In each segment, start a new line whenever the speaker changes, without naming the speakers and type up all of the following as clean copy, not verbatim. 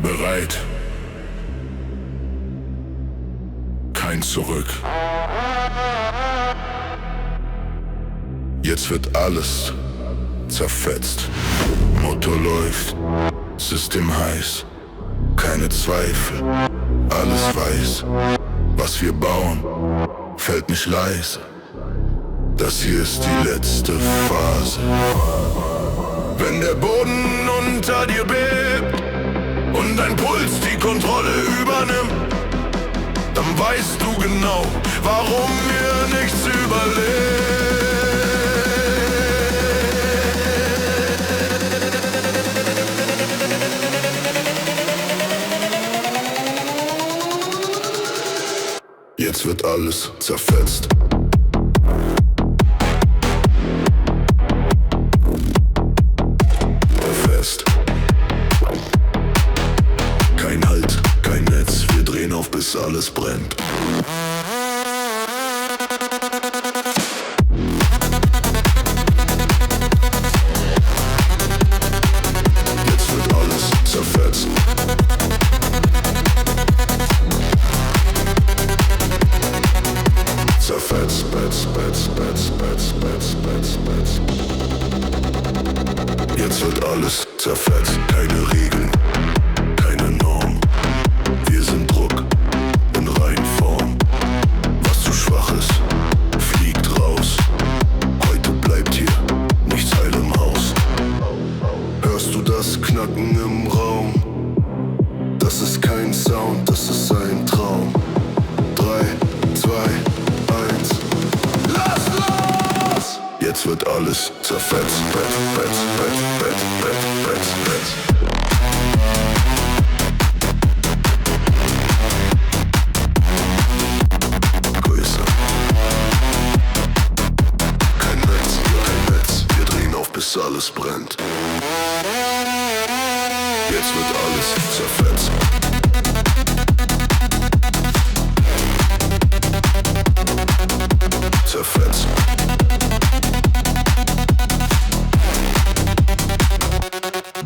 Bereit. Kein Zurück. Jetzt wird alles zerfetzt. Motor läuft, System heiß. Keine Zweifel, alles weiß. Was wir bauen, fällt nicht leise. Das hier ist die letzte Phase. Wenn der Boden unter dir bebt und dein Puls die Kontrolle übernimmt, dann weißt du genau, warum mir nichts überlebt. Jetzt wird alles zerfetzt. Fest. Kein Halt, kein Netz, wir drehen auf, bis alles brennt. Jetzt wird alles zerfetzt. Zerfetzt, jetzt wird alles zerfetzt. Keine Regeln, keine Norm. Wir sind Druck in Reinform. Was zu schwach ist, fliegt raus. Heute bleibt hier nichts heil im Haus. Hörst du das Knacken im Raum? Das ist kein Sound, das ist ein Traum. 3, 2, 1. Lass los! Jetzt wird alles zerfetzt. Größer. Kein Netz, wir drehen auf, bis alles brennt. Jetzt wird alles zerfetzt. Zerfetzt.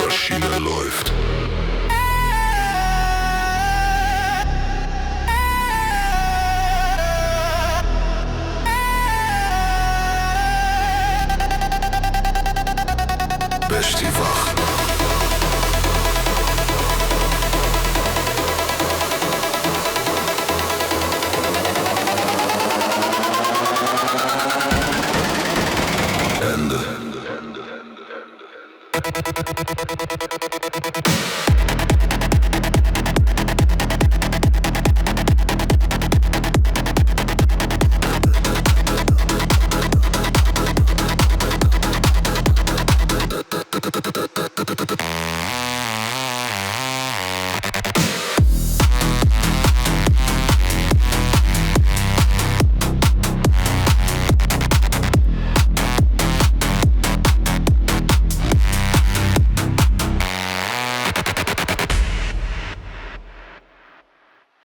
Maschine läuft. Besti wach. Ende.